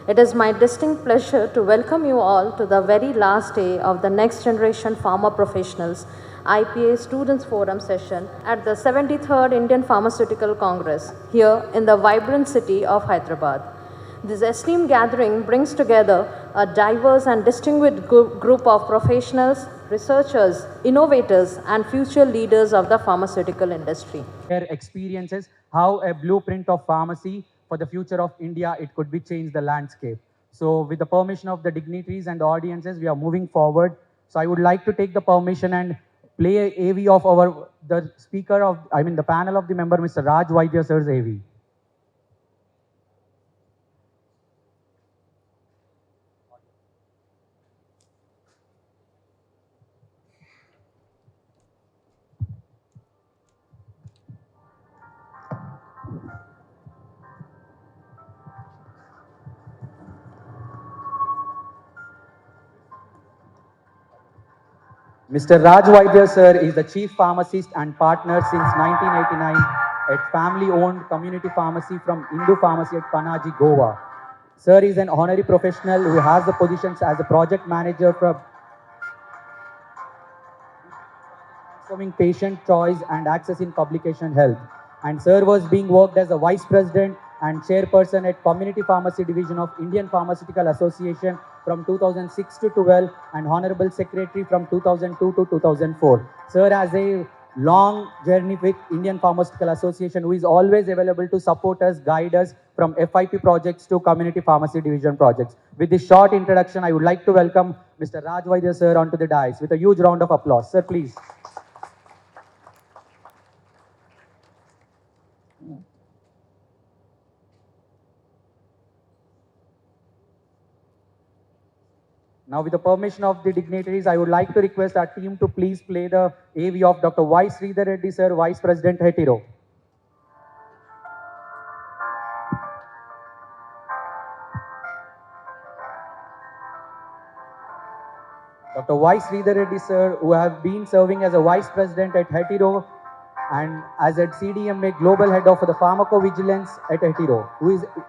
It is my distinct pleasure to welcome you all to the very last day of the Next Generation Pharma Professionals IPA Students Forum session at the 73rd Indian Pharmaceutical Congress here in the vibrant city of Hyderabad. This esteemed gathering brings together a diverse and distinguished group of professionals, researchers, innovators, and future leaders of the pharmaceutical industry. Their experiences, how a blueprint of pharmacy for the future of India, it could be changed the landscape. So with the permission of the dignitaries and the audiences, we are moving forward. So I would like to take the permission and play a AV of the speaker of, the panel of the member, Mr. Raj Vaidya sir's AV. Mr. Raj Vaidya sir is the chief pharmacist and partner since 1989 at family-owned community pharmacy from Indu Pharmacy at Panaji, Goa. Sir is an honorary professional who has the positions as a project manager for transforming patient choice and access in publication health. And sir was being worked as a vice president and chairperson at Community Pharmacy Division of Indian Pharmaceutical Association from 2006 to 12 and honorable secretary from 2002 to 2004. Sir has a long journey with Indian Pharmaceutical Association, who is always available to support us, guide us from FIP projects to Community Pharmacy Division projects. With this short introduction, I would like to welcome Mr. Raj Vaidya sir onto the dais with a huge round of applause. Sir, please. Now, with the permission of the dignitaries, I would like to request our team to please play the AV of Dr. Y. Sridhar Reddy sir, Vice President, Hetero. Dr. Y. Sridhar Reddy sir, who have been serving as a Vice President at Hetero and as a CDMA Global Head of the Pharmacovigilance at Hetero.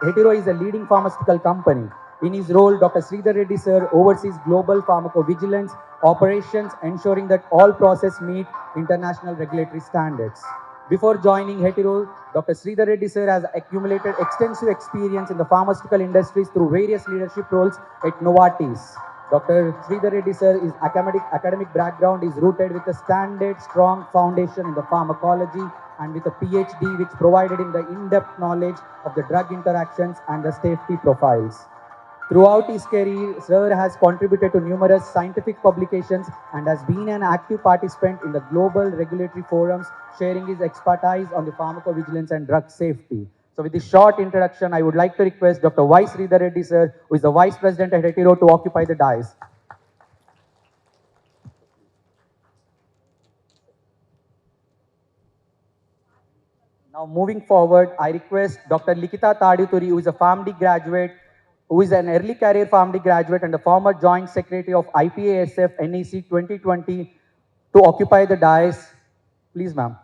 Hetero is a leading pharmaceutical company. In his role, Dr. Sridhar Reddy sir oversees global pharmacovigilance operations, ensuring that all processes meet international regulatory standards. Before joining Hetero, Dr. Sridhar Reddy sir has accumulated extensive experience in the pharmaceutical industries through various leadership roles at Novartis. Dr. Sridhar Reddy sir is academic background is rooted with a standard strong foundation in the pharmacology and with a PhD which provided him the in-depth knowledge of the drug interactions and the safety profiles. Throughout his career, sir has contributed to numerous scientific publications and has been an active participant in the global regulatory forums, sharing his expertise on the pharmacovigilance and drug safety. So with this short introduction, I would like to request Dr. Y. Sridhar Reddy sir, who is the Vice President at Hetero, to occupy the dais. Now moving forward, I request Dr. Likita Tadituri, who is a PharmD graduate, who is an early career PharmD graduate and the former Joint Secretary of IPASF NEC 2020, to occupy the dais. Please, ma'am.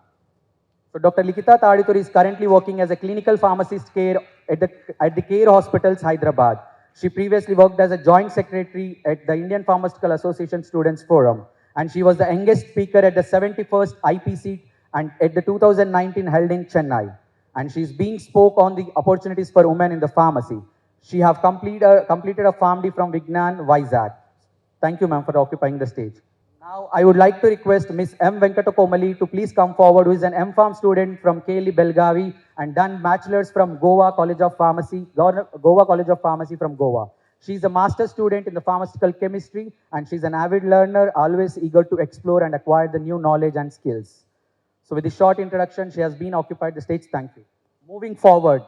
So Dr. Likita Tadituri is currently working as a clinical pharmacist care at the Care Hospitals, Hyderabad. She previously worked as a joint secretary at the Indian Pharmaceutical Association Students Forum, and she was the youngest speaker at the 71st IPC and at the 2019 held in Chennai. And she's being spoke on the opportunities for women in the pharmacy. She have completed a PharmD from Vignan, Vizag. Thank you, ma'am, for occupying the stage. Now, I would like to request Ms. M. Venkatakomali to please come forward, who is an M.Pharm student from Keli, Belgavi, and done bachelor's from Goa College of Pharmacy from Goa. She is a master's student in the pharmaceutical chemistry, and she's an avid learner, always eager to explore and acquire the new knowledge and skills. So with this short introduction, she has been occupied the stage. Thank you. Moving forward,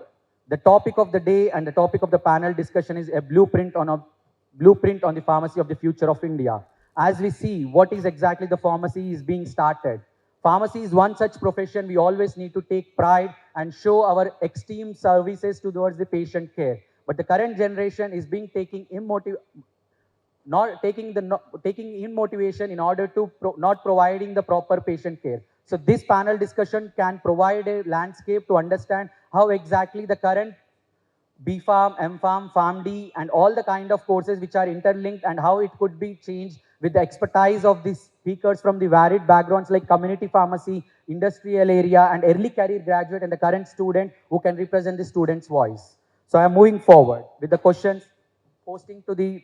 the topic of the day and the topic of the panel discussion is a blueprint on the pharmacy of the future of India. As we see what is exactly the pharmacy is being started. Pharmacy is one such profession we always need to take pride and show our esteemed services towards the patient care. But the current generation is being taking in motivation in order to not providing the proper patient care. So this panel discussion can provide a landscape to understand how exactly the current B-Farm, M-Farm, PharmD, and all the kind of courses which are interlinked, and how it could be changed with the expertise of these speakers from the varied backgrounds like community pharmacy, industrial area, and early career graduate and the current student who can represent the student's voice. So I am moving forward with the questions posting to the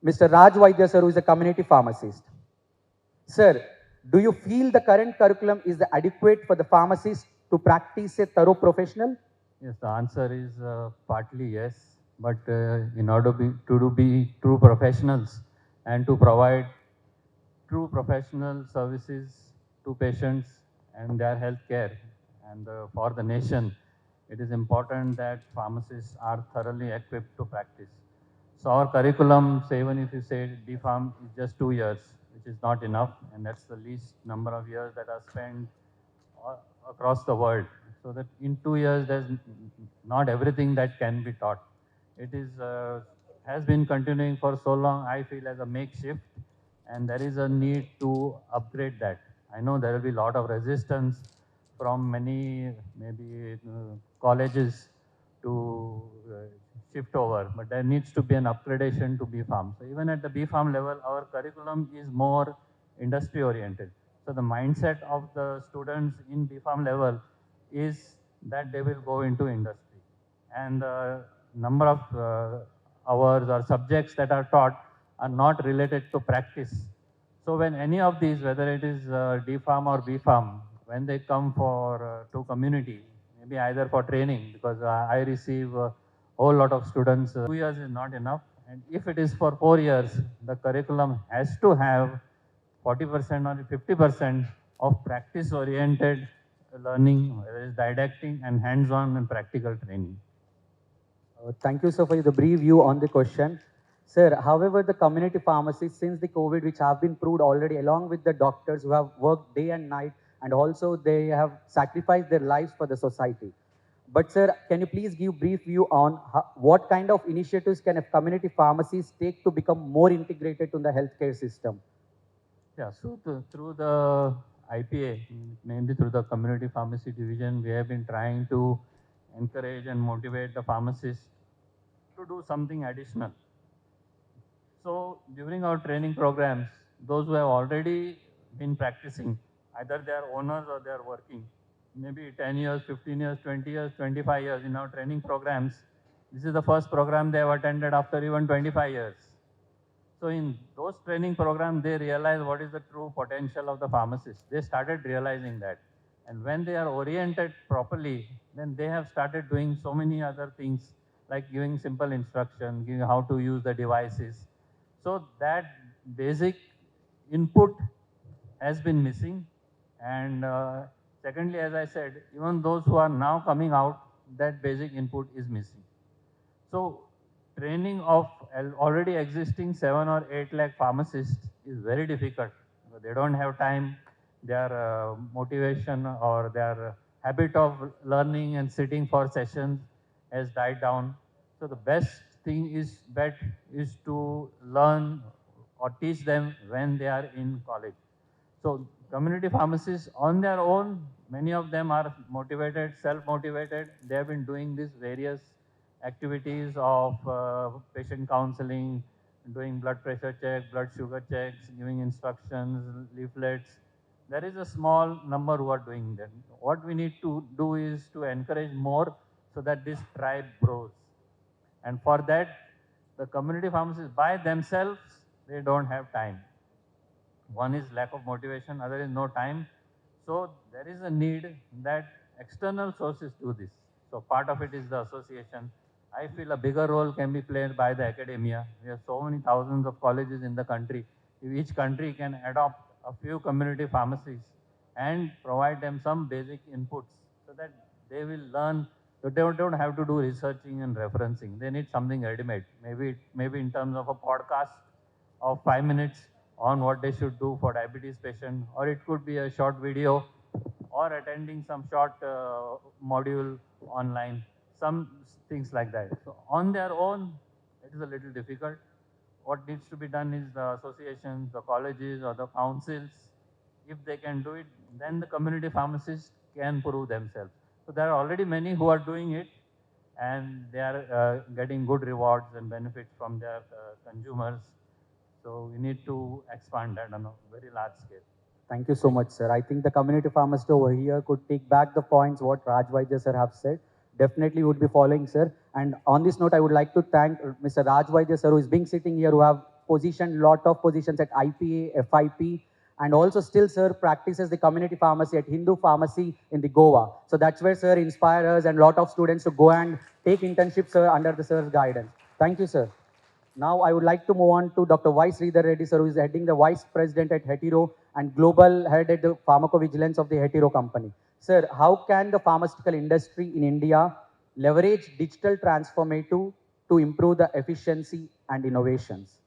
Mr. Raj Vaidya sir, who is a community pharmacist. Sir, do you feel the current curriculum is adequate for the pharmacist to practice a thorough professional? Yes, the answer is partly yes, but in order be true professionals and to provide true professional services to patients and their health care and for the nation, it is important that pharmacists are thoroughly equipped to practice. So our curriculum, say even if you say DPharm is just 2 years, which is not enough, and that's the least number of years that are spent across the world. So that in 2 years, there's not everything that can be taught. It is has been continuing for so long, I feel, as a makeshift, and there is a need to upgrade that. I know there will be a lot of resistance from many maybe colleges to shift over, but there needs to be an upgradation to B-Farm. So even at the B-Farm level, our curriculum is more industry oriented. So the mindset of the students in B-Farm level is that they will go into industry. And the number of hours or subjects that are taught are not related to practice. So when any of these, whether it is D-Farm or B-Farm, when they come for to community, maybe either for training, because I receive a whole lot of students, 2 years is not enough. And if it is for 4 years, the curriculum has to have 40% or 50% of practice-oriented learning, whether it's didactic and hands-on and practical training. Thank you, sir, for the brief view on the question. Sir, however, the community pharmacists, since the COVID, which have been proved already, along with the doctors who have worked day and night, and also they have sacrificed their lives for the society. But, sir, can you please give brief view on what kind of initiatives can a community pharmacist take to become more integrated to the healthcare system? Yeah, so through the IPA, mainly through the community pharmacy division, we have been trying to encourage and motivate the pharmacists to do something additional. So during our training programs, those who have already been practicing, either they are owners or they are working, maybe 10 years, 15 years, 20 years, 25 years in our training programs, this is the first program they have attended after even 25 years. So in those training programs, they realize what is the true potential of the pharmacist. They started realizing that. And when they are oriented properly, then they have started doing so many other things like giving simple instruction, giving how to use the devices. So that basic input has been missing. And secondly, as I said, even those who are now coming out, that basic input is missing. So training of already existing 7 or 8 lakh pharmacists is very difficult. They don't have time. Their motivation or their habit of learning and sitting for sessions has died down. So the best thing is to learn or teach them when they are in college. So community pharmacists on their own, many of them are motivated, self-motivated. They have been doing these various activities of patient counseling, doing blood pressure check, blood sugar checks, giving instructions, leaflets. There is a small number who are doing that. What we need to do is to encourage more so that this tribe grows. And for that, the community pharmacists by themselves, they don't have time. One is lack of motivation, other is no time. So there is a need that external sources do this. So part of it is the association. I feel a bigger role can be played by the academia. We have so many thousands of colleges in the country. If each country can adopt a few community pharmacies and provide them some basic inputs so that they will learn. So they don't have to do researching and referencing. They need something ready-made. Maybe in terms of a podcast of 5 minutes on what they should do for diabetes patient, or it could be a short video or attending some short module online, some things like that. So on their own, it is a little difficult. What needs to be done is the associations, the colleges or the councils, if they can do it, then the community pharmacists can prove themselves. So there are already many who are doing it, and they are getting good rewards and benefits from their consumers. So we need to expand that on a very large scale. Thank you so much, sir. I think the community pharmacist over here could take back the points what Raj Vaidya sir have said. Definitely would be following, sir. And on this note, I would like to thank Mr. Raj Vaidya sir, who is being sitting here, who have positioned lot of positions at IPA, FIP, and also still, sir, practices the community pharmacy at Hindu Pharmacy in the Goa. So that's where, sir, inspire us and lot of students to go and take internships, sir, under the sir's guidance. Thank you, sir. Now I would like to move on to Dr. Y. Sridhar Reddy, sir, who is heading the Vice President at Hetero and Global Head at the Pharmacovigilance of the Hetero Company. Sir, how can the pharmaceutical industry in India leverage digital transformative to improve the efficiency and innovations?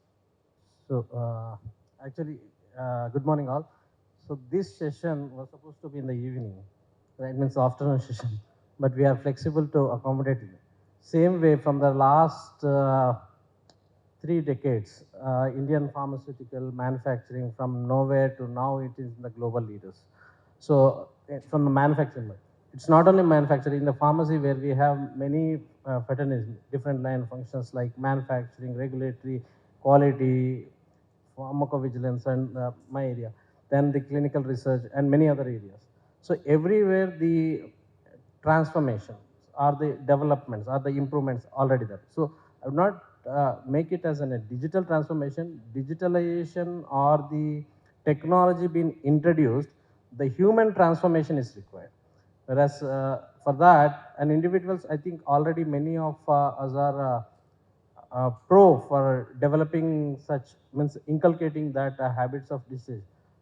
So, good morning all. So this session was supposed to be in the evening, right? Means afternoon session, but we are flexible to accommodate it. Same way from the last 3 decades, Indian pharmaceutical manufacturing from nowhere to now it is the global leaders. So from the manufacturing, it's not only manufacturing, in the pharmacy where we have many fraternities, different line functions like manufacturing, regulatory, quality, pharmacovigilance and my area, then the clinical research and many other areas. So everywhere the transformations or the developments or the improvements already there. So I would not make it as a digital transformation, digitalization or the technology being introduced, the human transformation is required. Whereas for that, and individuals, I think already many of us are pro for developing such, means inculcating that habits of disease.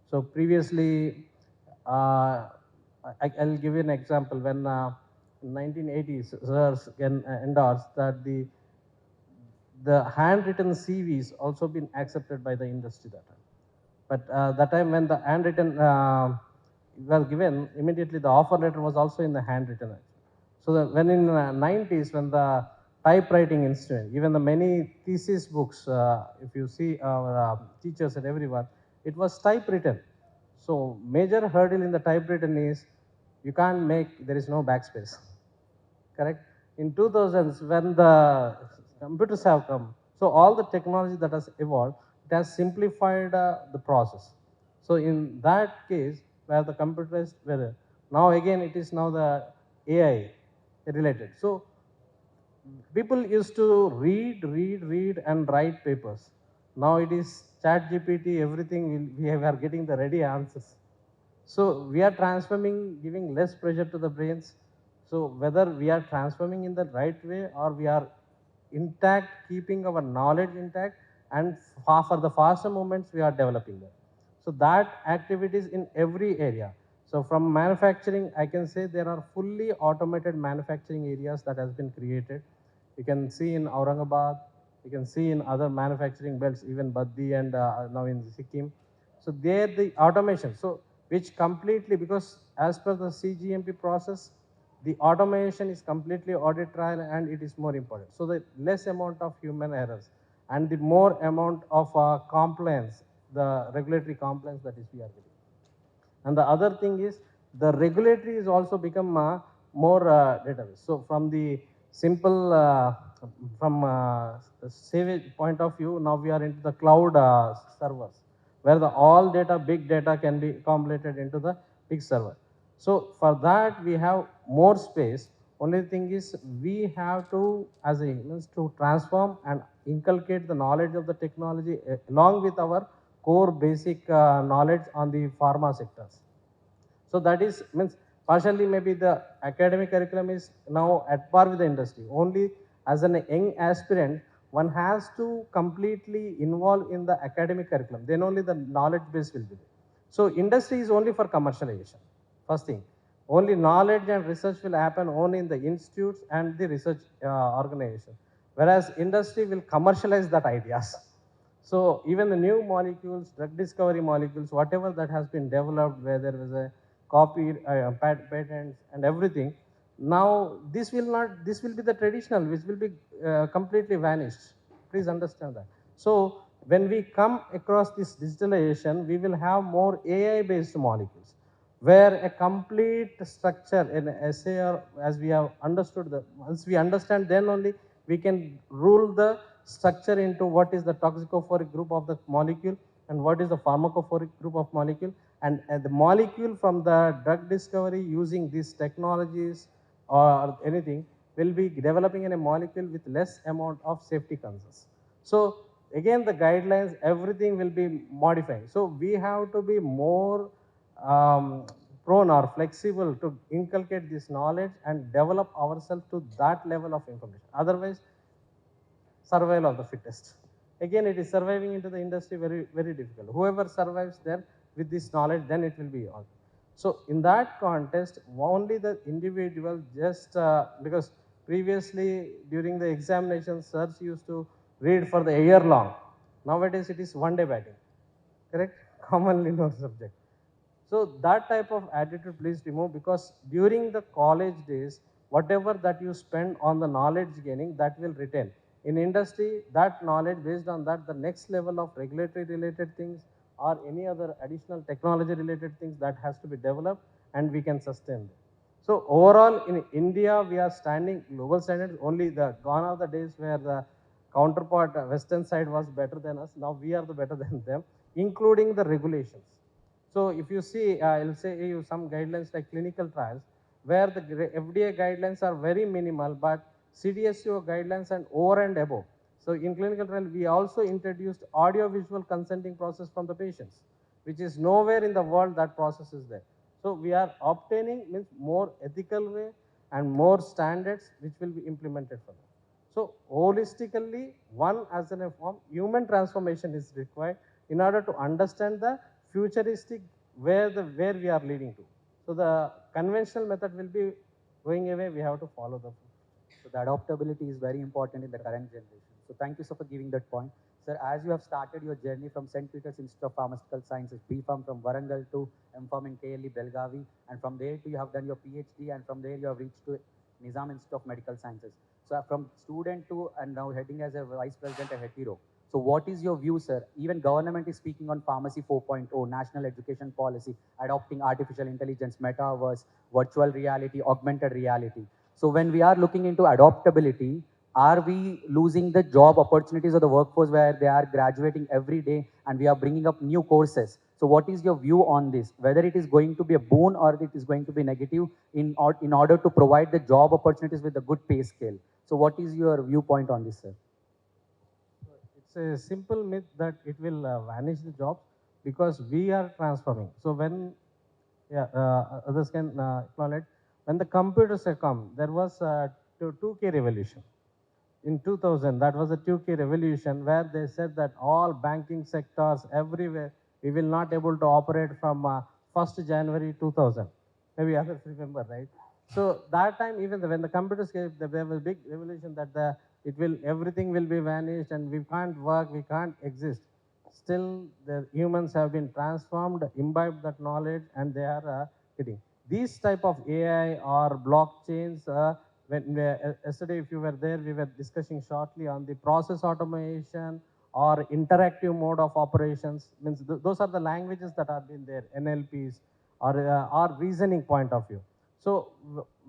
So previously, I'll give you an example. When 1980s, SIRS can endorse that the handwritten CVs also been accepted by the industry that time. But that time when the handwritten was given, immediately the offer letter was also in the handwritten. So when in the 90s, when the typewriting instrument, even the many thesis books, if you see our teachers and everyone, it was typewritten. So major hurdle in the typewritten is you can't make, there is no backspace. Correct? In 2000s, when the computers have come, so all the technology that has evolved, it has simplified the process. So in that case, where the computers were, now again it is now the AI related. So people used to read and write papers. Now it is chat GPT, everything, we are getting the ready answers. So we are transforming, giving less pressure to the brains. So whether we are transforming in the right way or we are intact, keeping our knowledge intact, and for the faster movements we are developing them. So that activities in every area. So from manufacturing, I can say there are fully automated manufacturing areas that has been created. You can see in Aurangabad, you can see in other manufacturing belts, even Baddi and now in Sikkim. So there the automation, so which completely, because as per the CGMP process, the automation is completely audit trial and it is more important. So the less amount of human errors and the more amount of compliance, the regulatory compliance that is we are getting. And the other thing is the regulatory is also become more database. So from the simple, from savage point of view, now we are into the cloud servers, where the all data, big data can be accumulated into the big server. So for that we have more space. Only thing is we have to, as a humans, to transform and inculcate the knowledge of the technology along with our core basic knowledge on the pharma sectors. So that is, means partially maybe the academic curriculum is now at par with the industry. Only as an young aspirant, one has to completely involve in the academic curriculum. Then only the knowledge base will be there. So industry is only for commercialization. First thing, only knowledge and research will happen only in the institutes and the research organization. Whereas industry will commercialize that ideas. So even the new molecules, drug discovery molecules, whatever that has been developed, where there was a copy, patents and everything, now this will not, this will be the traditional, which will be completely vanished. Please understand that. So when we come across this digitalization, we will have more AI based molecules, where a complete structure in SAR, as we have understood, once we understand, then only we can rule the structure into what is the toxicophoric group of the molecule and what is the pharmacophoric group of molecule, and the molecule from the drug discovery using these technologies or anything will be developing in a molecule with less amount of safety concerns. So again, the guidelines, everything will be modifying. So we have to be more prone or flexible to inculcate this knowledge and develop ourselves to that level of information. Otherwise, survival of the fittest. Again, it is surviving into the industry very, very difficult. Whoever survives there with this knowledge, then it will be on. So in that context, only the individual just, because previously during the examinations, sirs used to read for the year long. Nowadays, it is one day batting, correct? Commonly known subject. So that type of attitude please remove, because during the college days, whatever that you spend on the knowledge gaining, that will retain. In industry, that knowledge, based on that, the next level of regulatory related things or any other additional technology related things that has to be developed, and we can sustain them. So overall in India, we are standing global standards. Only the gone are the days where the counterpart western side was better than us. Now we are the better than them, including the regulations. So if you see, I'll say you some guidelines like clinical trials, where the FDA guidelines are very minimal, but CDSCO guidelines and over and above. So in clinical trial, we also introduced audio-visual consenting process from the patients, which is nowhere in the world that process is there. So we are obtaining means more ethical way and more standards which will be implemented for them. So holistically, one as an form, human transformation is required in order to understand the futuristic where we are leading to. So the conventional method will be going away. We have to follow the. So the adaptability is very important in the current generation. So thank you, sir, for giving that point. Sir, as you have started your journey from St. Peter's Institute of Pharmaceutical Sciences, B.Pharm from Warangal to M.Pharm in KLE Belgavi, and from there to you have done your PhD, and from there you have reached to Nizam Institute of Medical Sciences. So from student to and now heading as a vice president at Hetero. So what is your view, sir? Even government is speaking on Pharmacy 4.0, national education policy, adopting artificial intelligence, metaverse, virtual reality, augmented reality. So when we are looking into adaptability, are we losing the job opportunities of the workforce where they are graduating every day and we are bringing up new courses? So what is your view on this? Whether it is going to be a boon or it is going to be negative in order to provide the job opportunities with a good pay scale? So what is your viewpoint on this, sir? It's a simple myth that it will vanish the jobs, because we are transforming. So when others can acknowledge, when the computers have come, there was a 2K revolution. In 2000, that was a 2K revolution, where they said that all banking sectors everywhere, we will not able to operate from 1st January 2000. Maybe others remember, right? So that time, even when the computers came, there was a big revolution that everything will be vanished and we can't work, we can't exist. Still, the humans have been transformed, imbibed that knowledge, and they are getting. These type of AI or blockchains, yesterday, if you were there, we were discussing shortly on the process automation or interactive mode of operations. Means those are the languages that have been there, NLPs or reasoning point of view. So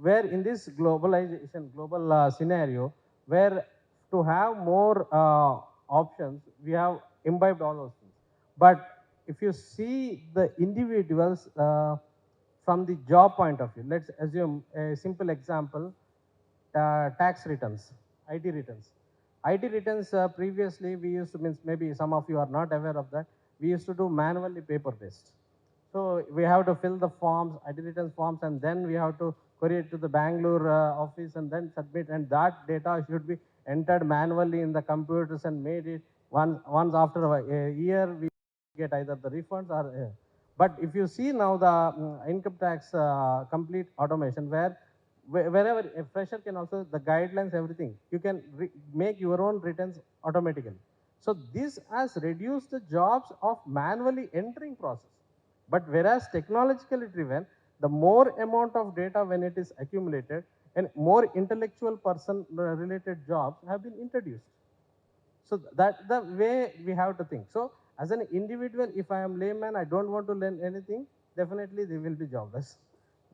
where in this globalization, global scenario, where to have more options, we have imbibed all those things. But if you see the individuals from the job point of view, let's assume a simple example, tax returns, IT returns. IT returns previously we used to, means maybe some of you are not aware of that, we used to do manually paper based. So we have to fill the forms, IT returns forms, and then we have to query it to the Bangalore office and then submit, and that data should be entered manually in the computers and made it once after a year we get either the refunds or but if you see now the income tax complete automation, wherever a fresher can also, the guidelines, everything, you can make your own returns automatically. So this has reduced the jobs of manually entering process. But whereas technologically driven, the more amount of data when it is accumulated, and more intellectual person related jobs have been introduced. So that the way we have to think. So as an individual, if I am layman, I don't want to learn anything, definitely they will be jobless.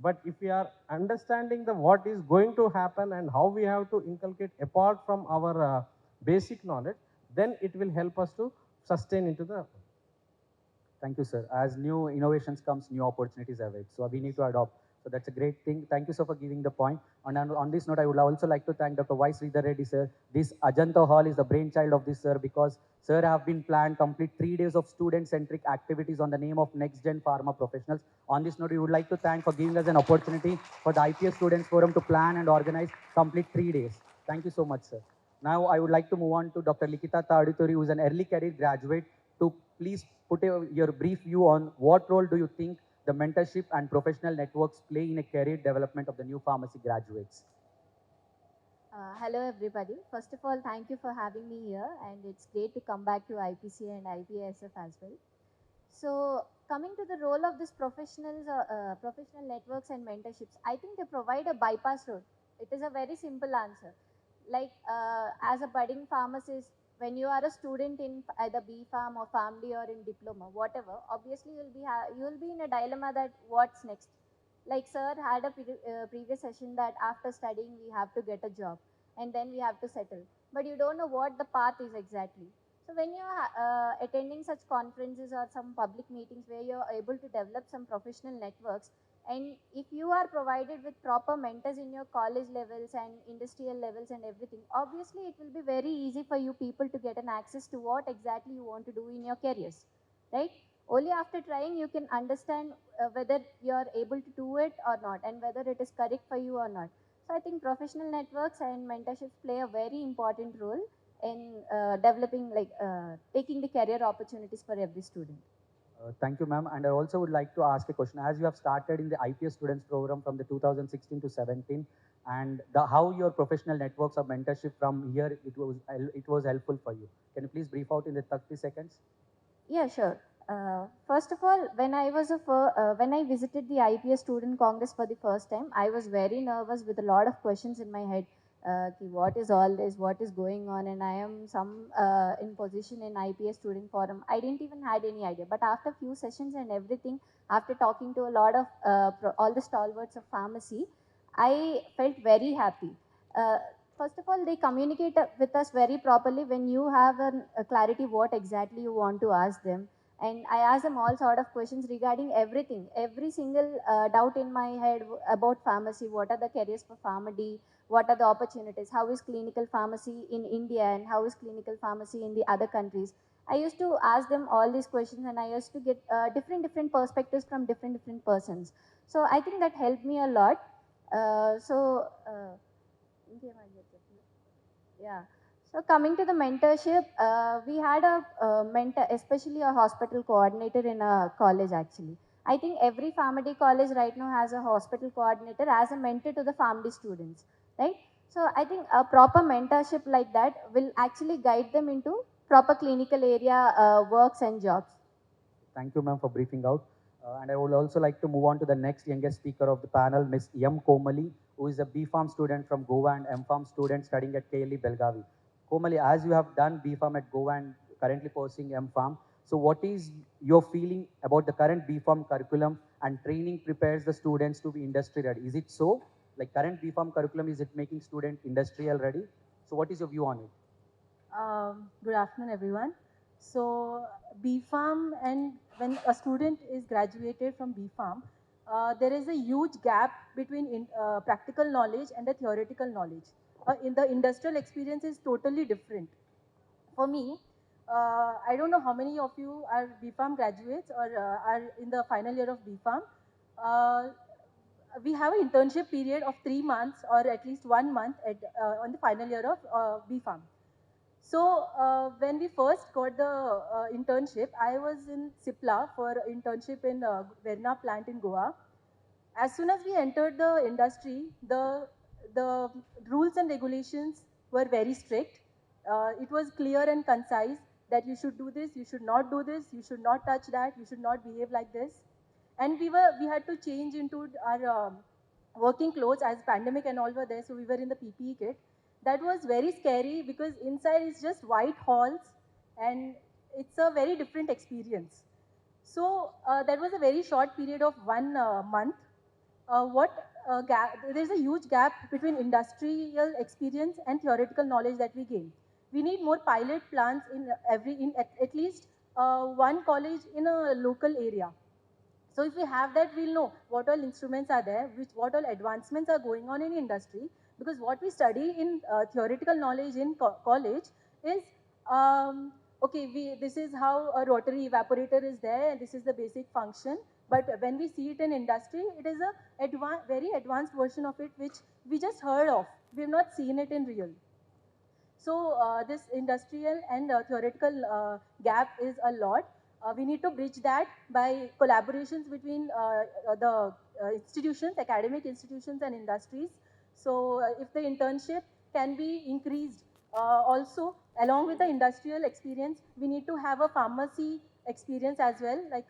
But if we are understanding the what is going to happen and how we have to inculcate apart from our basic knowledge, then it will help us to sustain into the. Thank you, sir. As new innovations comes, new opportunities await. So we need to adopt. So that's a great thing. Thank you, sir, for giving the point. And on this note, I would also like to thank Dr. Y. Sridhar Reddy, sir. This Ajanta Hall is the brainchild of this, sir, because sir have been planned complete 3 days of student-centric activities on the name of Next Gen Pharma Professionals. On this note, we would like to thank for giving us an opportunity for the IPS Students Forum to plan and organize complete 3 days. Thank you so much, sir. Now, I would like to move on to Dr. Likita Tadituri, who is an early career graduate, to please put your brief view on what role do you think the mentorship and professional networks play in a career development of the new pharmacy graduates. Hello everybody. First of all, thank you for having me here, and it's great to come back to IPCA and IPASF as well. So, coming to the role of this professional networks and mentorships, I think they provide a bypass road. It is a very simple answer. Like as a budding pharmacist, when you are a student in either B Pharm or PharmD or in diploma, whatever, obviously you'll be in a dilemma that what's next. Like sir had a previous session that after studying we have to get a job and then we have to settle, but you don't know what the path is exactly. So when you're attending such conferences or some public meetings where you're able to develop some professional networks, and if you are provided with proper mentors in your college levels and industrial levels and everything, obviously it will be very easy for you people to get an access to what exactly you want to do in your careers, right? Only after trying you can understand whether you're able to do it or not and whether it is correct for you or not. So I think professional networks and mentorships play a very important role in developing, like taking the career opportunities for every student. Thank you, ma'am. And I also would like to ask a question. As you have started in the IPS students program from the 2016 to 17, and how your professional networks of mentorship from here, it was helpful for you. Can you please brief out in the 30 seconds? Yeah, sure. First of all, when I visited the IPS Student Congress for the first time, I was very nervous with a lot of questions in my head. What is all this? What is going on? And I am in position in IPS Student Forum. I didn't even had any idea. But after few sessions and everything, after talking to a lot of all the stalwarts of pharmacy, I felt very happy. Uh, First of all, they communicate with us very properly when you have a clarity what exactly you want to ask them. And I ask them all sort of questions regarding everything, every single doubt in my head about pharmacy. What are the careers for PharmaD? What are the opportunities? How is clinical pharmacy in India and how is clinical pharmacy in the other countries? I used to ask them all these questions, and I used to get different perspectives from different persons. So I think that helped me a lot. Yeah. So coming to the mentorship, we had a mentor, especially a hospital coordinator in a college actually. I think every PharmaD college right now has a hospital coordinator as a mentor to the PharmaD students, right? So I think a proper mentorship like that will actually guide them into proper clinical area works and jobs. Thank you, ma'am, for briefing out. And I would also like to move on to the next youngest speaker of the panel, Ms. M. Komali, who is a B.Pharm student from Goa and M.Pharm student studying at KLE Belgavi. Komali, as you have done B.Pharm at Goa and currently pursuing M.Pharm, so what is your feeling about the current B.Pharm curriculum and training prepares the students to be industry ready? Is it so? Like current B.Pharm curriculum, is it making student industrial ready? So what is your view on it? Good afternoon, everyone. So, B.Pharm, and when a student is graduated from B.Pharm, there is a huge gap between practical knowledge and the theoretical knowledge. In the industrial experience is totally different. For me, I don't know how many of you are B.Pharm graduates or are in the final year of B.Pharm. Uh, we have an internship period of 3 months or at least 1 month on the final year of B.Pharm. So when we first got the internship, I was in Sipla for internship in Verna plant in Goa. As soon as we entered the industry, the rules and regulations were very strict. It was clear and concise that you should do this, you should not do this, you should not touch that, you should not behave like this. And we had to change into our working clothes as pandemic and all were there, so we were in the PPE kit. That was very scary because inside is just white halls and it's a very different experience. So that was a very short period of 1 month. There's a huge gap between industrial experience and theoretical knowledge that we gain. We need more pilot plants at least one college in a local area. So if we have that, we'll know what all instruments are there, what all advancements are going on in industry. Because what we study in theoretical knowledge in college is, okay, this is how a rotary evaporator is there, and this is the basic function. But when we see it in industry, it is a very advanced version of it, which we just heard of. We have not seen it in real. So this industrial and theoretical gap is a lot. We need to bridge that by collaborations between the institutions, academic institutions and industries. So if the internship can be increased, also along with the industrial experience, we need to have a pharmacy experience as well. Like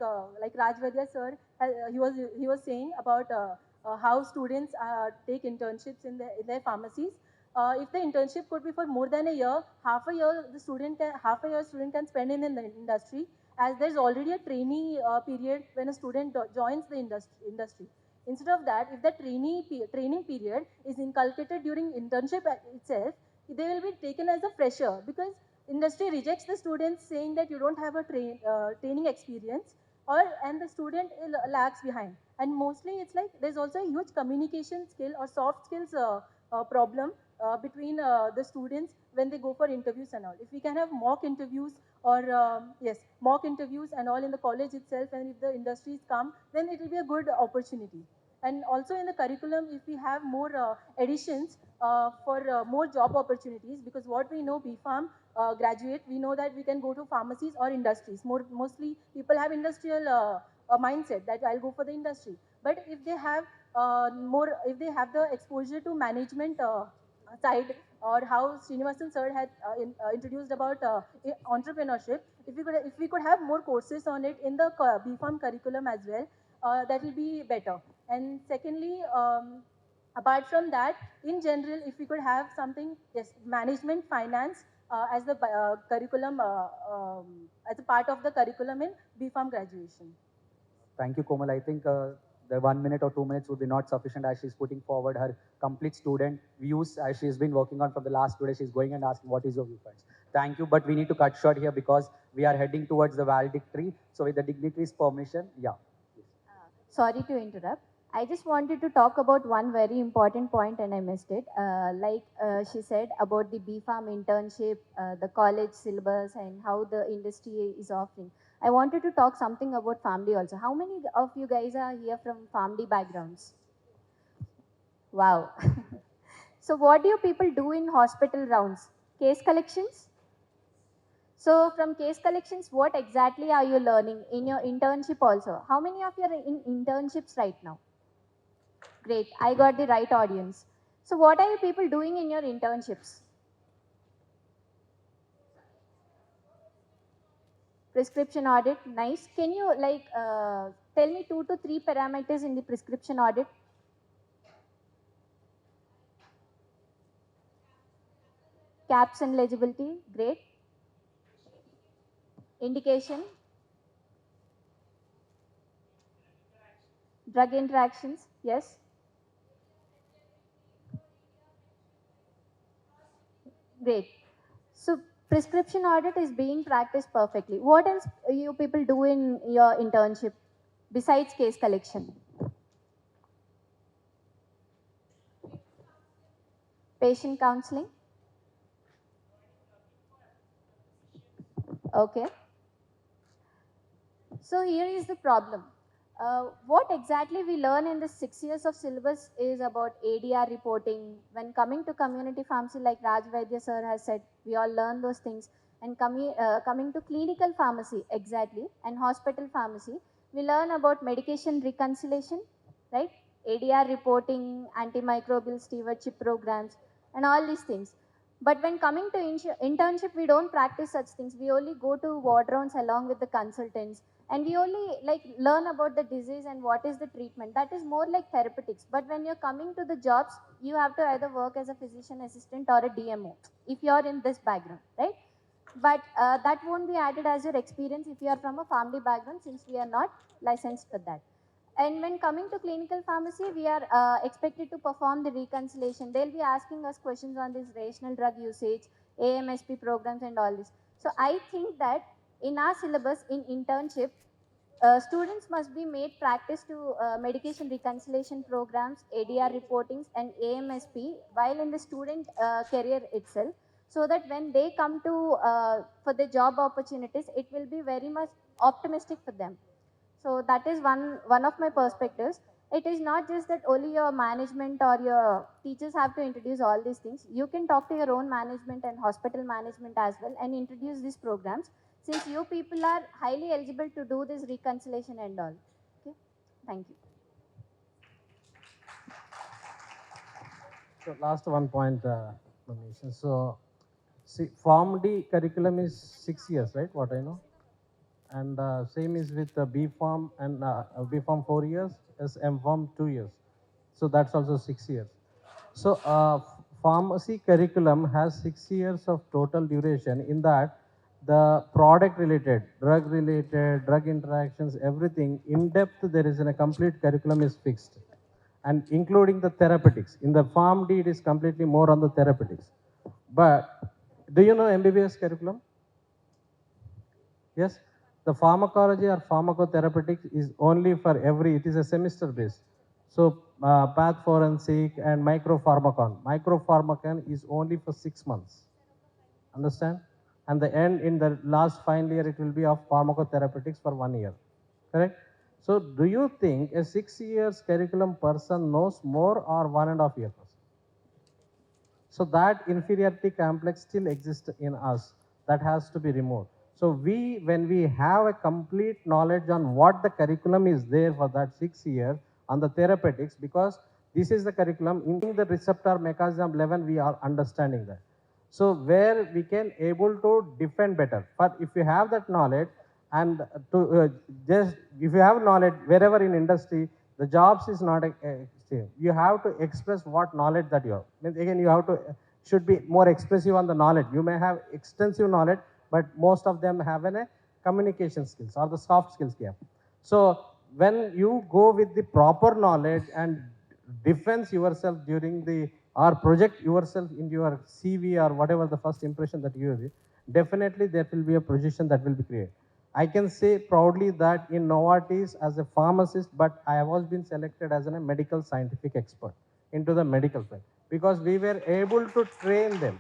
Raj Vaidya sir, he was saying about how students take internships in their pharmacies. If the internship could be for more than a year, half a year student can spend in the industry, as there's already a trainee period when a student joins the industry. Instead of that, if the training period is inculcated during internship itself, they will be taken as a fresher, because industry rejects the students saying that you don't have a training experience, and the student lags behind. And mostly it's like there's also a huge communication skill or soft skills problem between the students when they go for interviews and all. If we can have mock interviews or mock interviews and all in the college itself, and if the industries come, then it will be a good opportunity. And also in the curriculum, if we have more additions for more job opportunities, because what we know, BPharm graduate, we know that we can go to pharmacies or industries. Mostly people have industrial mindset that I'll go for the industry. But if they have if they have the exposure to management side, or how Srinivasan sir had introduced about entrepreneurship, if we could have more courses on it in the BPharm curriculum as well, that will be better. And secondly, apart from that, in general, if we could have something, yes, management, finance as the curriculum, as a part of the curriculum in BPharm graduation. Thank you, Komal. I think the 1 minute or 2 minutes would be not sufficient, as she's putting forward her complete student views as she's been working on from the last 2 days. She's going and asking what is your viewpoints. Thank you, but we need to cut short here because we are heading towards the valedictory. So with the dignitary's permission, yeah. Sorry to interrupt. I just wanted to talk about one very important point and I missed it. She said about the BPharm internship, the college syllabus, and how the industry is offering. I wanted to talk something about family also. How many of you guys are here from family backgrounds? Wow. So what do you people do in hospital rounds? Case collections? So from case collections, what exactly are you learning in your internship also? How many of you are in internships right now? Great, I got the right audience. So what are you people doing in your internships? Prescription audit, nice. Can you tell me 2 to 3 parameters in the prescription audit? Caps and legibility, great. Indication. Drug interactions, yes. Great. So prescription audit is being practiced perfectly. What else you people do in your internship besides case collection? Patient counseling. Okay. So here is the problem. What exactly we learn in the 6 years of syllabus is about ADR reporting. When coming to community pharmacy, like Raj Vaidya sir has said, we all learn those things. And coming to clinical pharmacy, exactly, and hospital pharmacy, we learn about medication reconciliation, right? ADR reporting, antimicrobial stewardship programs, and all these things. But when coming to internship, we don't practice such things. We only go to ward rounds along with the consultants, and we only learn about the disease and what is the treatment. That is more like therapeutics. But when you're coming to the jobs, you have to either work as a physician assistant or a DMO if you're in this background, right? but that won't be added as your experience if you are from a family background, since we are not licensed for that. And when coming to clinical pharmacy, we are expected to perform the reconciliation. They'll be asking us questions on this rational drug usage, AMSP programs, and all this. So I think that in our syllabus, in internship, students must be made practice to medication reconciliation programs, ADR reportings, and AMSP while in the student career itself, so that when they come to for the job opportunities, it will be very much optimistic for them. So that is one of my perspectives. It is not just that only your management or your teachers have to introduce all these things. You can talk to your own management and hospital management as well and introduce these programs, since you people are highly eligible to do this reconciliation and all. Okay, thank you. So last one point, Manish. So, see, Form D curriculum is 6 years, right? What I know. And same is with B Farm and B Farm 4 years, as M Farm 2 years. So that's also 6 years. So pharmacy curriculum has 6 years of total duration. In that, the product related, drug interactions, everything in depth. There is a complete curriculum is fixed, and including the therapeutics. In the Farm D, it is completely more on the therapeutics. But do you know MBBS curriculum? Yes, the pharmacology or pharmacotherapeutics is only for it is a semester based. So path forensic and micropharmacon. Micropharmacon is only for 6 months. Understand? And the end in the last final year, it will be of pharmacotherapeutics for 1 year. Correct? So do you think a 6 years curriculum person knows more or 1.5 year person? So that inferiority complex still exists in us. That has to be removed. So when we have a complete knowledge on what the curriculum is there for that 6 years on the therapeutics, because this is the curriculum, in the receptor mechanism level, we are understanding that. So where we can able to defend better. But if you have that knowledge, and just if you have knowledge wherever in industry, the jobs is not same. You have to express what knowledge that you have. Means again, you have to should be more expressive on the knowledge. You may have extensive knowledge, but most of them have a communication skills or the soft skills gap. So when you go with the proper knowledge and defense yourself during the or project yourself in your CV or whatever the first impression that you have, definitely there will be a position that will be created. I can say proudly that in Novartis as a pharmacist, but I have always been selected as a medical scientific expert into the medical field because we were able to train them.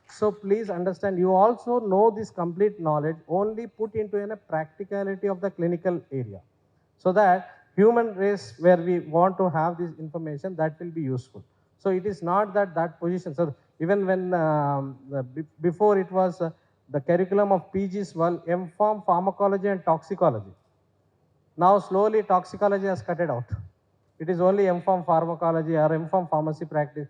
So please understand, you also know this complete knowledge, only put into a practicality of the clinical area. So that human race where we want to have this information, that will be useful. So it is not that position. So even when before it was the curriculum of PGs, well, M-Pharm, pharmacology and toxicology. Now slowly toxicology has cut it out. It is only M-Pharm pharmacology or M-Pharm pharmacy practice.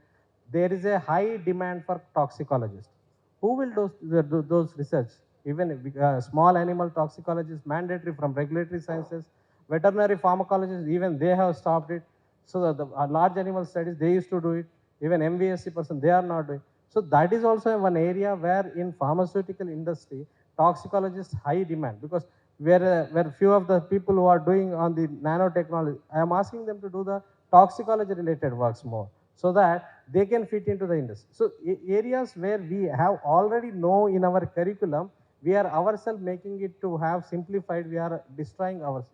There is a high demand for toxicologists. Who will do those research? Even small animal toxicology is mandatory from regulatory sciences. Veterinary pharmacologists, even they have stopped it. So the large animal studies, they used to do it. Even MVSC person, they are not doing. So that is also one area where in pharmaceutical industry, toxicologists high demand, because where few of the people who are doing on the nanotechnology, I am asking them to do the toxicology related works more, so that they can fit into the industry. So areas where we have already know in our curriculum, we are ourselves making it to have simplified, we are destroying ourselves.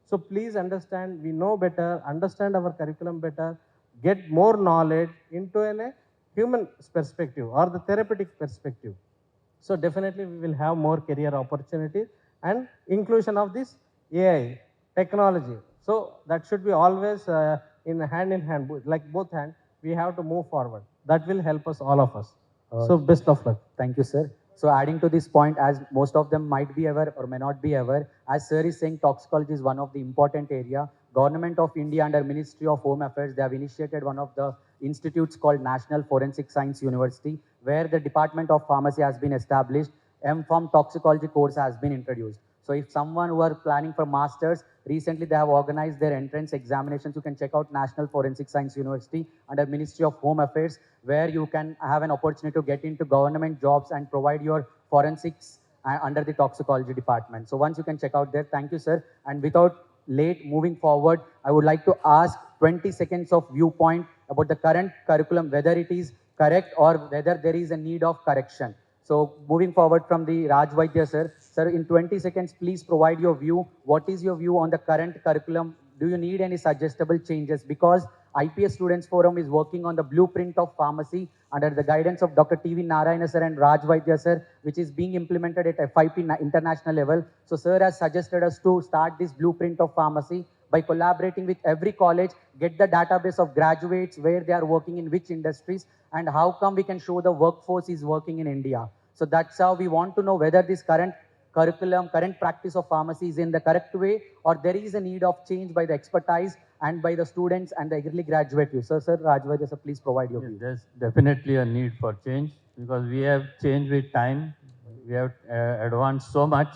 So please understand, we know better, understand our curriculum better, get more knowledge into a human perspective or the therapeutic perspective. So definitely we will have more career opportunities and inclusion of this AI technology. So that should be always in hand, like both hands, we have to move forward. That will help us, all of us. So best of luck. Thank you, sir. So adding to this point, as most of them might be aware or may not be aware, as sir is saying, toxicology is one of the important area. Government of India under Ministry of Home Affairs, they have initiated one of the institutes called National Forensic Science University, where the Department of Pharmacy has been established. M-Pharm toxicology course has been introduced. So if someone who are planning for masters, recently they have organized their entrance examinations. You can check out National Forensic Science University under Ministry of Home Affairs, where you can have an opportunity to get into government jobs and provide your forensics under the toxicology department. So once you can check out there, thank you, sir. And without late moving forward, I would like to ask 20 seconds of viewpoint about the current curriculum, whether it is correct or whether there is a need of correction. So moving forward from the Raj Vaidya, sir. Sir, in 20 seconds, please provide your view. What is your view on the current curriculum? Do you need any suggestible changes? Because IPS Students Forum is working on the blueprint of pharmacy under the guidance of Dr. TV Narayana sir and Raj Vaidya sir, which is being implemented at FIP international level. So sir has suggested us to start this blueprint of pharmacy by collaborating with every college, get the database of graduates, where they are working in which industries, and how come we can show the workforce is working in India. So that's how we want to know whether this current curriculum, current practice of pharmacy is in the correct way, or there is a need of change by the expertise and by the students and the early graduate youth. Sir, Rajvaidya sir, please provide your view. There's definitely a need for change because we have changed with time. We have advanced so much,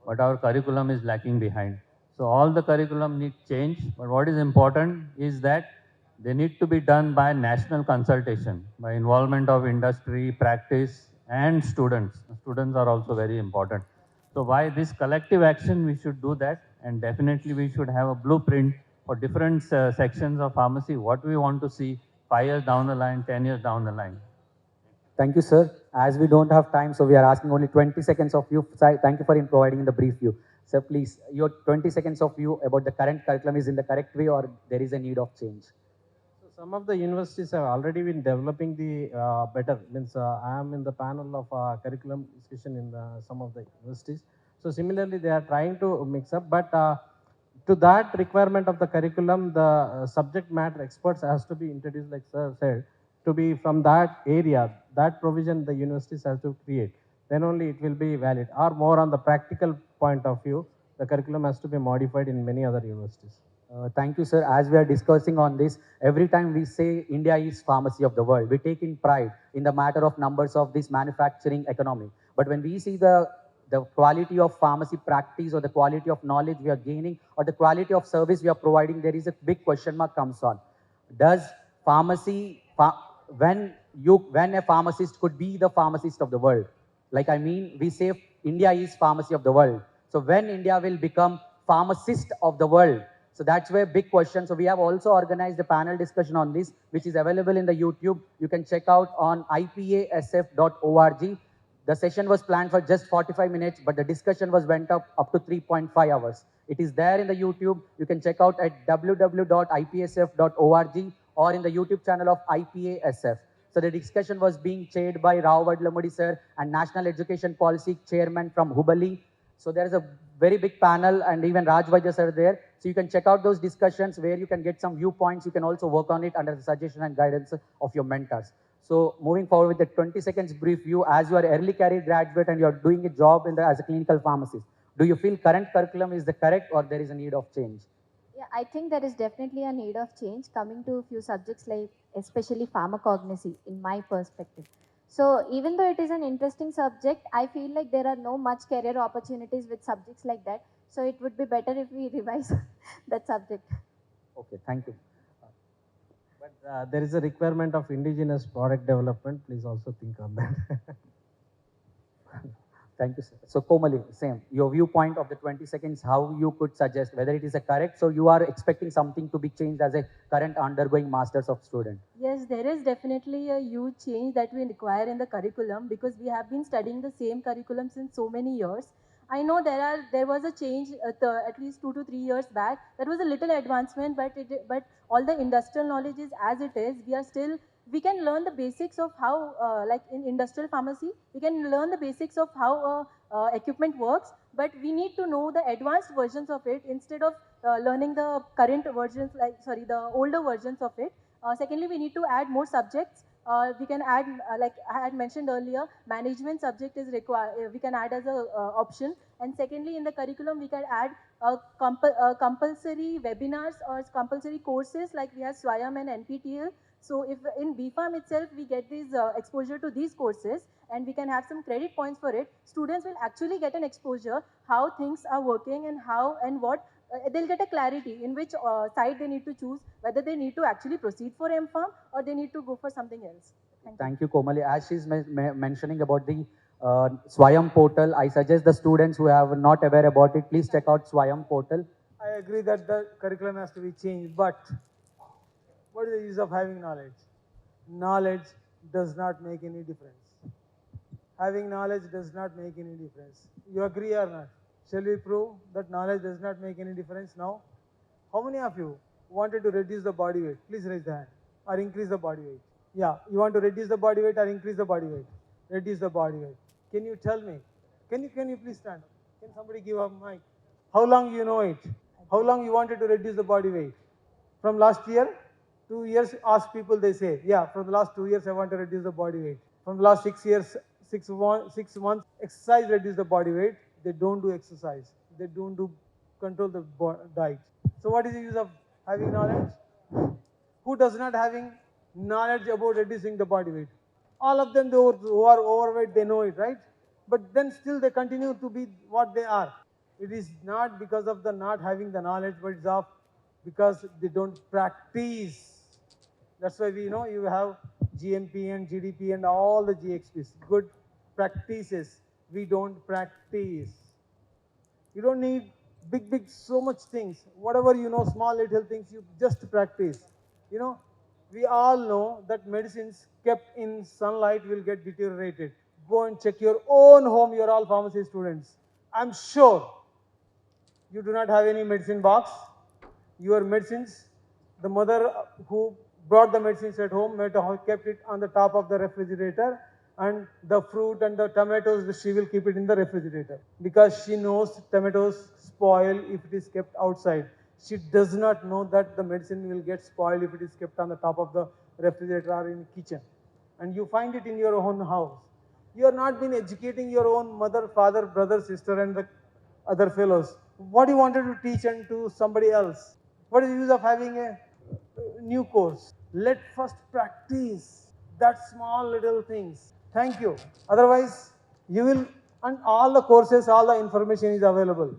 but our curriculum is lacking behind. So all the curriculum need change, but what is important is that they need to be done by national consultation, by involvement of industry, practice, and students. Students are also very important. So by this collective action, we should do that, and definitely we should have a blueprint for different sections of pharmacy, what we want to see 5 years down the line, 10 years down the line. Thank you, sir. As we don't have time, so we are asking only 20 seconds of you. Thank you for providing the brief view. Sir, please, your 20 seconds of view about the current curriculum is in the correct way or there is a need of change? So some of the universities have already been developing the better. Means I am in the panel of curriculum discussion in some of the universities. So similarly, they are trying to mix up, but to that requirement of the curriculum, the subject matter experts has to be introduced, like sir said, to be from that area, that provision the universities have to create. Then only it will be valid. Or more on the practical point of view, the curriculum has to be modified in many other universities. Thank you, sir. As we are discussing on this, every time we say India is pharmacy of the world, we take in pride in the matter of numbers of this manufacturing economy. But when we see the quality of pharmacy practice or the quality of knowledge we are gaining or the quality of service we are providing, there is a big question mark comes on. Does pharmacy, when a pharmacist could be the pharmacist of the world? Like, I mean, we say India is pharmacy of the world. So when India will become pharmacist of the world? So that's where big question. So we have also organized a panel discussion on this, which is available in the YouTube. You can check out on IPASF.org. The session was planned for just 45 minutes, but the discussion went up to 3.5 hours. It is there in the YouTube. You can check out at www.ipasf.org or in the YouTube channel of IPASF. So the discussion was being chaired by Rao Vadlamudi sir and National Education Policy Chairman from Hubballi. So there is a very big panel and even Raj Vaidya sir there. So you can check out those discussions where you can get some viewpoints. You can also work on it under the suggestion and guidance of your mentors. So moving forward with the 20 seconds brief view, as you are early career graduate and you are doing a job as a clinical pharmacist, do you feel current curriculum is the correct or there is a need of change? Yeah, I think there is definitely a need of change coming to a few subjects like especially pharmacognosy in my perspective. So even though it is an interesting subject, I feel like there are no much career opportunities with subjects like that. So it would be better if we revise that subject. Okay, thank you. But there is a requirement of indigenous product development. Please also think on that. Thank you, sir. So Komali, same. Your viewpoint of the 20 seconds, how you could suggest whether it is a correct, so you are expecting something to be changed as a current undergoing masters of student. Yes, there is definitely a huge change that we require in the curriculum because we have been studying the same curriculum since so many years. I know there was a change at least 2 to 3 years back. That was a little advancement, but all the industrial knowledge is as it is. We can learn the basics of how, like in industrial pharmacy, we can learn the basics of how equipment works, but we need to know the advanced versions of it instead of learning the current versions, the older versions of it. Secondly, we need to add more subjects. We can add, like I had mentioned earlier, management subject is required. We can add as a option. And secondly, in the curriculum, we can add compulsory webinars or compulsory courses like we have SWAYAM and NPTEL. So if in BPharm itself, we get this exposure to these courses and we can have some credit points for it, students will actually get an exposure how things are working and how and what they'll get a clarity in which side they need to choose, whether they need to actually proceed for MPharm or they need to go for something else. Thank you, Komali. As she's mentioning about the Swayam portal. I suggest the students who have not aware about it, please check out Swayam portal. I agree that the curriculum has to be changed, but what is the use of having knowledge? Knowledge does not make any difference. Having knowledge does not make any difference. You agree or not? Shall we prove that knowledge does not make any difference now? How many of you wanted to reduce the body weight? Please raise the hand. Or increase the body weight. Yeah, you want to reduce the body weight or increase the body weight? Reduce the body weight. Can you tell me? Can you please stand up? Can somebody give a mic? How long you know it? How long you wanted to reduce the body weight? From last year? 2 years, ask people, they say, yeah, from the last 2 years I want to reduce the body weight. From the last 6 years, 6 months, exercise reduce the body weight. They don't do exercise. They don't do control the diet. So what is the use of having knowledge? Who does not having knowledge about reducing the body weight? All of them, those who are overweight, they know it, right? But then still they continue to be what they are. It is not because of the not having the knowledge, but it's of because they don't practice. That's why we know you have GMP and GDP and all the GXPs, good practices. We don't practice. You don't need big, so much things. Whatever you know, small little things, you just practice. You know, we all know that medicines kept in sunlight will get deteriorated. Go and check your own home. You're all pharmacy students. I'm sure you do not have any medicine box. Your medicines, the mother who brought the medicines at home might have kept it on the top of the refrigerator, and the fruit and the tomatoes, she will keep it in the refrigerator because she knows tomatoes spoil if it is kept outside. She does not know that the medicine will get spoiled if it is kept on the top of the refrigerator or in the kitchen. And you find it in your own house. You are not been educating your own mother, father, brother, sister, and the other fellows. What you wanted to teach and to somebody else? What is the use of having a new course? Let first practice that small little things. Thank you. Otherwise, you will, and all the courses, all the information is available.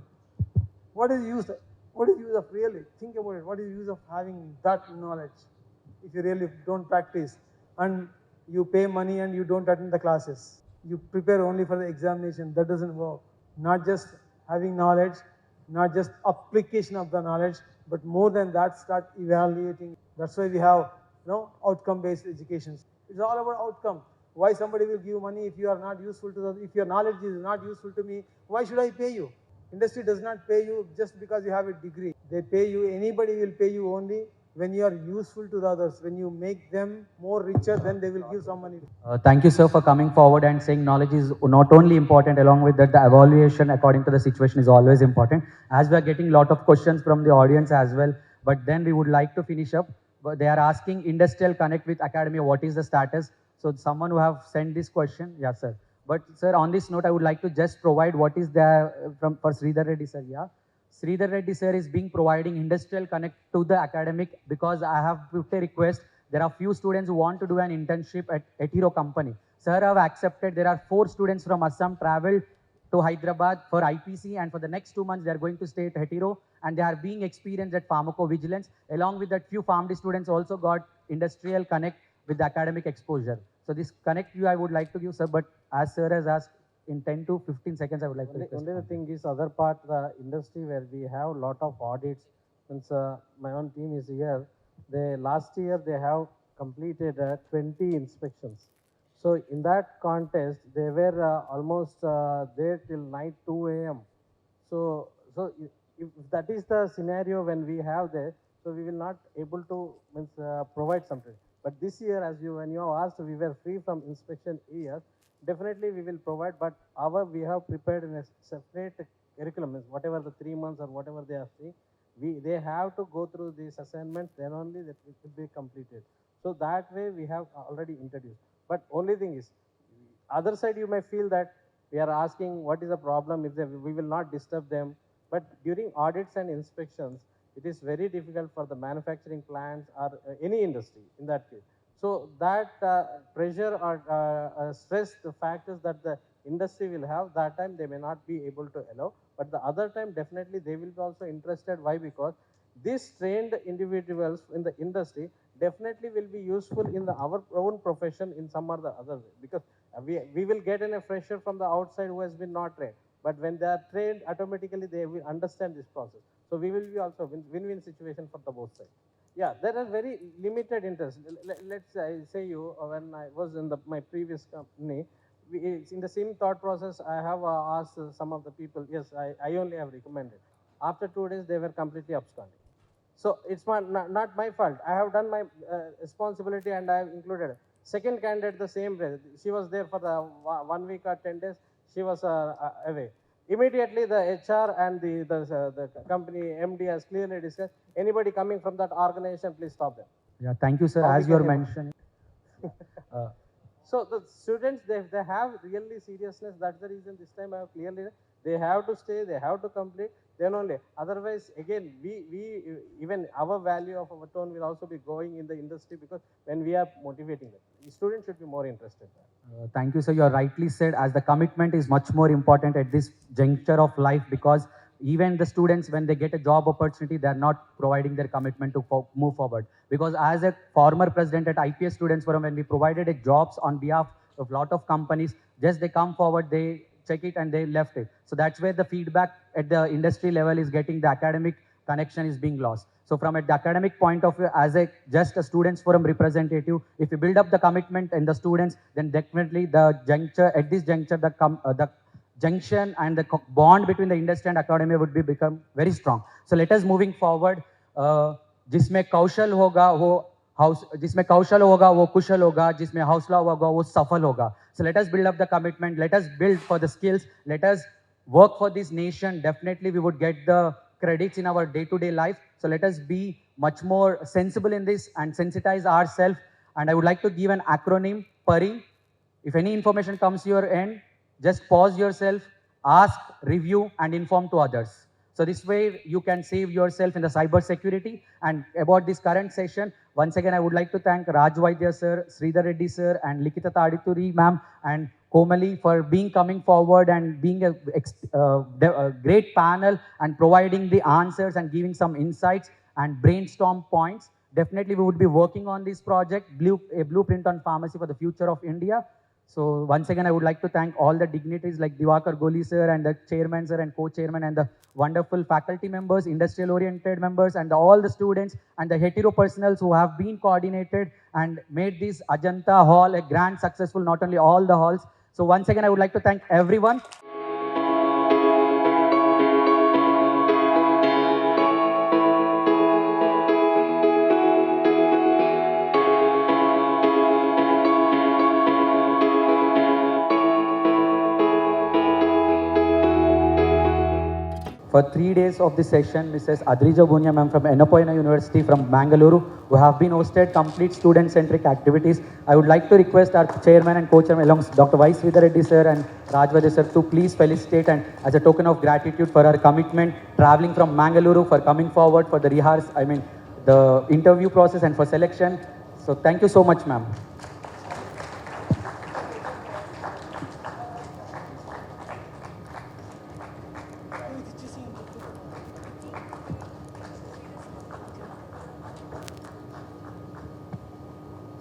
What is use? What is use of really? Think about it. What is use of having that knowledge if you really don't practice and you pay money and you don't attend the classes? You prepare only for the examination. That doesn't work. Not just having knowledge, not just application of the knowledge, but more than that, start evaluating. That's why we have outcome-based education. It's all about outcome. Why somebody will give money if you are not useful to them? If your knowledge is not useful to me, why should I pay you? Industry does not pay you just because you have a degree. They pay you, anybody will pay you only when you are useful to the others. When you make them more richer, then they will give some money. Thank you, sir, for coming forward and saying knowledge is not only important, along with that, the evaluation according to the situation is always important. As we are getting a lot of questions from the audience as well, but then we would like to finish up. But they are asking industrial connect with academia, what is the status? So someone who have sent this question, yes, sir. But sir, on this note, I would like to just provide what is the for Sridhar Reddy, sir. Yeah. Sridhar Reddy sir is being providing industrial connect to the academic because I have put a request. There are few students who want to do an internship at Hero company. Sir have accepted. There are 4 students from Assam traveled to Hyderabad for IPC, and for the next 2 months they are going to stay at Hetero, and they are being experienced at pharmacovigilance. Along with that, few PharmD students also got industrial connect with the academic exposure. So this connect view I would like to give, sir, but as sir has asked, in 10 to 15 seconds, I would like to request. Only the thing is, other part, the industry where we have lot of audits. Since my own team is here, last year they have completed 20 inspections. So in that contest, they were almost there till night 2 a.m. So if that is the scenario when we have there, so we will not able to provide something. But this year, when you have asked, we were free from inspection year. Definitely we will provide, but we have prepared in a separate curriculum, means whatever the 3 months or whatever they are free, they have to go through these assignments, then only that it will be completed. So that way we have already introduced. But only thing is, other side you may feel that we are asking what is the problem, if we will not disturb them. But during audits and inspections, it is very difficult for the manufacturing plants or any industry in that case. So that pressure or stress, the factors that the industry will have, that time they may not be able to allow. But the other time, definitely they will be also interested. Why? Because these trained individuals in the industry definitely will be useful in our own profession in some or the other way. Because We will get in a fresher from the outside who has been not trained. But when they are trained, automatically they will understand this process. So we will be also win-win situation for the both sides. Yeah, there are very limited interest. Let's say you, when I was in my previous company, it's in the same thought process, I have asked some of the people, yes, I only have recommended. After 2 days, they were completely absconding. So it's not my fault. I have done my responsibility and I have included. Second candidate, the same way. She was there for the 1 week or 10 days. She was away. Immediately, the HR and the company MD has clearly discussed, anybody coming from that organization, please stop them. Yeah, thank you, sir. How we As you are can help? mentioning, So the students, they have really seriousness. That's the reason this time I have clearly, they have to stay, they have to complete, then only. Otherwise, again, we even our value of our tone will also be going in the industry, because when we are motivating them, the students should be more interested. Thank you, sir. You are rightly said, as the commitment is much more important at this juncture of life, because even the students, when they get a job opportunity, they are not providing their commitment to move forward. Because as a former president at IPA Students Forum, when we provided jobs on behalf of lot of companies, just they come forward, they check it and they left it. So that's where the feedback at the industry level is getting, the academic connection is being lost. So from an academic point of view, as just a students forum representative, if you build up the commitment in the students, then definitely the juncture, at this juncture, the junction and the bond between the industry and academia would be become very strong. So let us moving forward. जिसमें कौशल होगा वो जिसमें कौशल होगा वो कुशल होगा, जिसमें हौसला होगा वो सफल होगा. So let us build up the commitment, let us build for the skills, let us work for this nation. Definitely we would get the credits in our day-to-day life. So let us be much more sensible in this and sensitize ourselves. And I would like to give an acronym, PARI. If any information comes to your end, just pause yourself, ask, review, and inform to others. So this way you can save yourself in the cyber security. And about this current session, once again, I would like to thank Raj Vaidya sir, Sridhar Reddy sir, and Likita Tadituri ma'am, and Komali for coming forward and being a great panel and providing the answers and giving some insights and brainstorm points. Definitely we would be working on this project, a blueprint on pharmacy for the future of India. So once again, I would like to thank all the dignitaries like Diwakar Goli sir and the chairman sir and co-chairman and the wonderful faculty members, industrial oriented members, and all the students and the hetero personals who have been coordinated and made this Ajanta Hall a grand successful, not only all the halls. So once again, I would like to thank everyone. For 3 days of the session, Mrs. Adrija Bunya ma'am from Ennapoina University from Mangaluru, who have been hosted complete student-centric activities. I would like to request our chairman and co-chairman along with Dr. Y. Sridhar Reddy sir and Raj Vaidya sir to please felicitate and as a token of gratitude for our commitment, traveling from Mangaluru, for coming forward for the the interview process and for selection. So thank you so much, ma'am.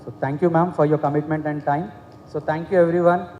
So thank you, ma'am, for your commitment and time. So thank you, everyone.